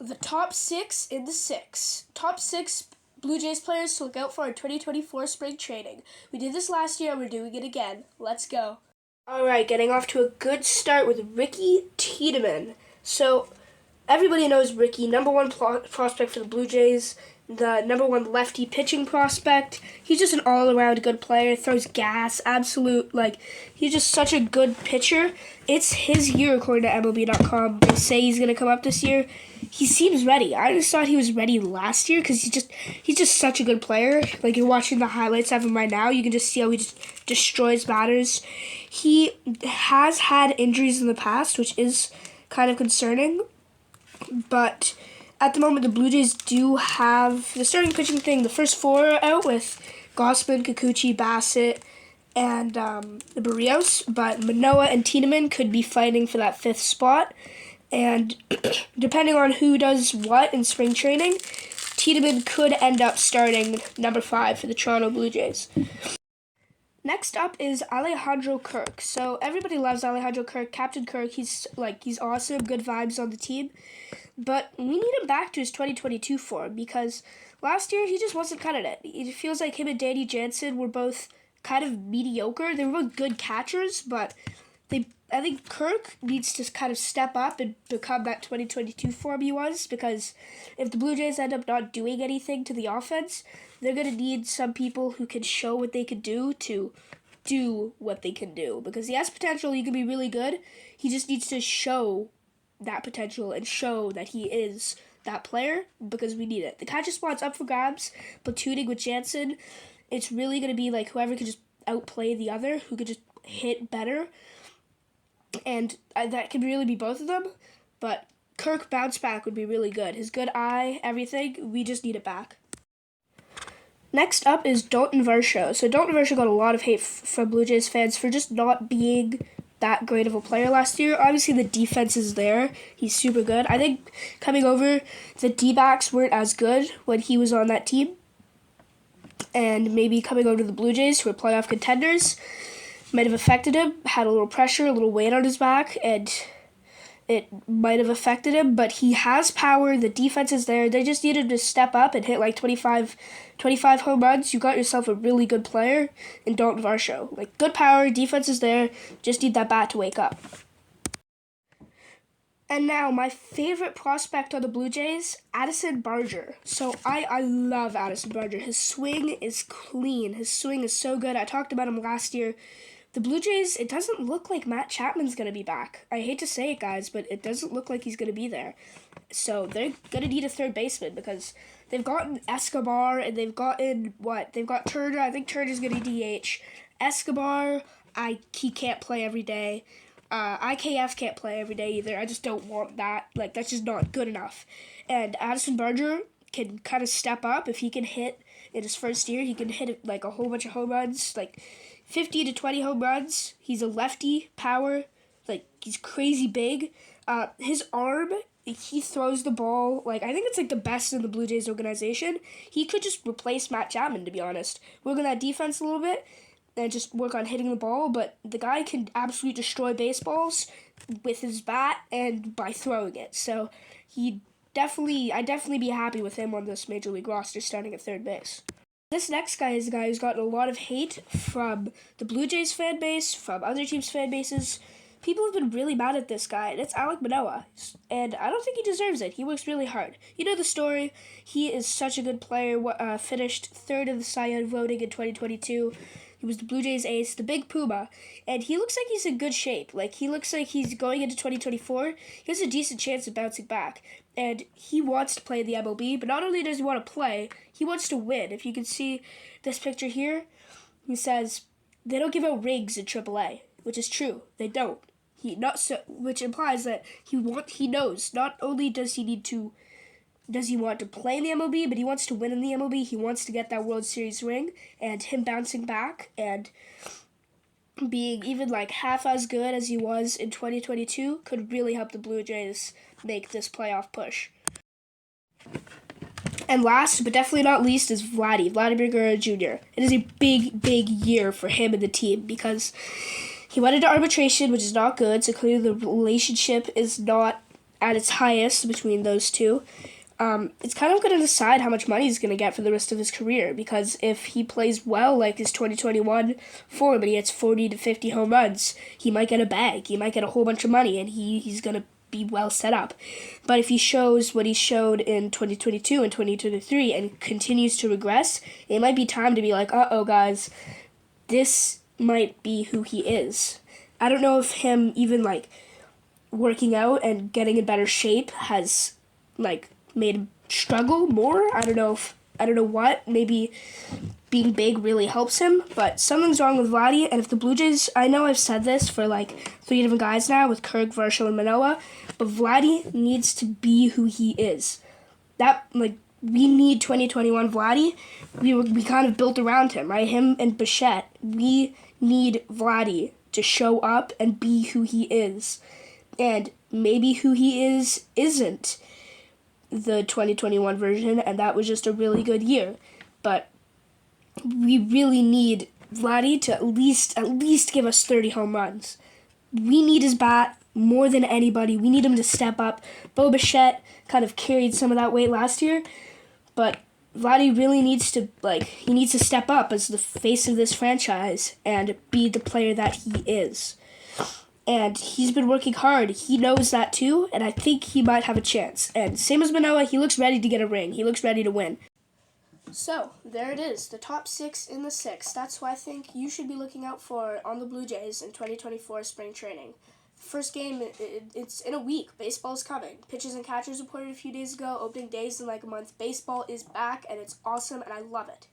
The top 6 in the 6. Top 6 Blue Jays players to look out for in 2024 spring training. We did this last year and we're doing it again. Let's go. Alright, getting off to a good start with Ricky Tiedemann. So, everybody knows Ricky, number one prospect for the Blue Jays, the number one lefty pitching prospect. He's just an all-around good player, throws gas, he's just such a good pitcher. It's his year, according to MLB.com. They say he's going to come up this year. He seems ready. I just thought he was ready last year because he's just such a good player. Like, you're watching the highlights of him right now, you can just see how he just destroys batters. He has had injuries in the past, which is kind of concerning, but at the moment, the Blue Jays do have the starting pitching thing. The first four are out with Gausman, Kikuchi, Bassett, and the Barrios, but Manoah and Tiedemann could be fighting for that fifth spot. And depending on who does what in spring training, Tiedemann could end up starting number 5 for the Toronto Blue Jays. Next up is Alejandro Kirk. So everybody loves Alejandro Kirk, Captain Kirk. He's awesome, good vibes on the team. But we need him back to his 2022 form because last year he just wasn't cutting it. It feels like him and Danny Jansen were both kind of mediocre. They were both good catchers, but I think Kirk needs to kind of step up and become that 2022 form he was, because if the Blue Jays end up not doing anything to the offense, they're going to need some people who can show what they can do to do what they can do, because he has potential. He can be really good. He just needs to show that potential and show that he is that player, because we need it. The catcher spot's up for grabs, platooning with Jansen. It's really going to be like whoever can just outplay the other, who could just hit better. And that could really be both of them, but Kirk bounce back would be really good. His good eye, everything, we just need it back. Next up is Dalton Varsho. So Dalton Varsho got a lot of hate from Blue Jays fans for just not being that great of a player last year. Obviously, the defense is there. He's super good. I think coming over, the D-backs weren't as good when he was on that team. And maybe coming over to the Blue Jays, who are playoff contenders, might have affected him, had a little pressure, a little weight on his back, and it might have affected him, but he has power. The defense is there. They just need him to step up and hit like 25 home runs. You got yourself a really good player in Dalton Varsho. Like, good power, defense is there, just need that bat to wake up. And now, my favorite prospect on the Blue Jays, Addison Barger. So I love Addison Barger. His swing is clean. His swing is so good. I talked about him last year. The Blue Jays, it doesn't look like Matt Chapman's going to be back. I hate to say it, guys, but it doesn't look like he's going to be there. So they're going to need a third baseman, because they've gotten Escobar and they've gotten, They've got Turner. I think Turner's going to DH. Escobar, he can't play every day. IKF can't play every day either. I just don't want that. Like, that's just not good enough. And Addison Barger can kind of step up. If he can hit in his first year, he can hit like a whole bunch of home runs, like 50 to 20 home runs. He's a lefty, power, like, he's crazy big. His arm, he throws the ball, like, I think it's like the best in the Blue Jays organization. He could just replace Matt Chapman, to be honest. Work on that defense a little bit and just work on hitting the ball, but the guy can absolutely destroy baseballs with his bat and by throwing it. So I'd definitely be happy with him on this Major League roster starting at third base. This next guy is a guy who's gotten a lot of hate from the Blue Jays fan base, from other teams' fan bases. People have been really mad at this guy, and it's Alek Manoah. And I don't think he deserves it. He works really hard. You know the story. He is such a good player, finished third in the Cy Young voting in 2022. He was the Blue Jays ace, the Big Puma, and he looks like he's in good shape. Like, he looks like he's going into 2024. He has a decent chance of bouncing back, and he wants to play in the MLB, but not only does he want to play, he wants to win. If you can see this picture here, he says, they don't give out rings in AAA, which is true. They don't. Which implies that he knows not only does he want to play in the MLB, but he wants to win in the MLB. He wants to get that World Series ring, and him bouncing back and being even like half as good as he was in 2022 could really help the Blue Jays make this playoff push. And last, but definitely not least, is Vladimir Guerrero Jr. It is a big, big year for him and the team, because he went into arbitration, which is not good, so clearly the relationship is not at its highest between those two, it's kind of going to decide how much money he's going to get for the rest of his career. Because if he plays well like his 2021 form and he hits 40 to 50 home runs, he might get a bag. He might get a whole bunch of money, and he's going to be well set up. But if he shows what he showed in 2022 and 2023 and continues to regress, it might be time to be like, uh-oh, guys, this might be who he is. I don't know if him even, like, working out and getting in better shape has, like, made him struggle more. I don't know what. Maybe being big really helps him, but something's wrong with Vladdy. And if the Blue Jays, I know I've said this for like 3 different guys now with Kirk, Varsho, and Manoah, but Vladdy needs to be who he is. We need 2021 Vladdy. We kind of built around him, right? Him and Bichette. We need Vladdy to show up and be who he is. And maybe who he is isn't the 2021 version, and that was just a really good year. But we really need Vladdy to at least give us 30 home runs. We need his bat more than anybody. We need him to step up. Bo Bichette kind of carried some of that weight last year, but Vladdy really needs to step up as the face of this franchise and be the player that he is. And he's been working hard. He knows that too, and I think he might have a chance. And same as Manoah, he looks ready to get a ring. He looks ready to win. So, there it is, the top 6 in the 6. That's who I think you should be looking out for on the Blue Jays in 2024 spring training. The first game, it's in a week. Baseball's coming. Pitchers and catchers reported a few days ago. Opening day's in like a month. Baseball is back, and it's awesome, and I love it.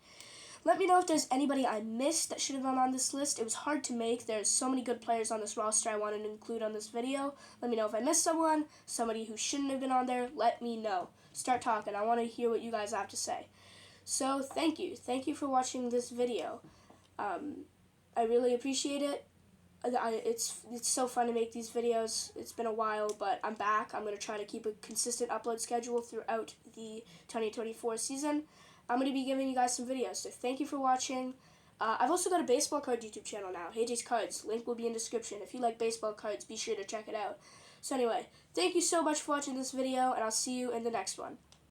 Let me know if there's anybody I missed that should have been on this list. It was hard to make. There's so many good players on this roster I wanted to include on this video. Let me know if I missed someone, somebody who shouldn't have been on there. Let me know. Start talking. I want to hear what you guys have to say. So, thank you. Thank you for watching this video. I really appreciate it. It's so fun to make these videos. It's been a while, but I'm back. I'm going to try to keep a consistent upload schedule throughout the 2024 season. I'm going to be giving you guys some videos, so thank you for watching. I've also got a baseball card YouTube channel now, HJ's Cards. Link will be in description. If you like baseball cards, be sure to check it out. So anyway, thank you so much for watching this video, and I'll see you in the next one.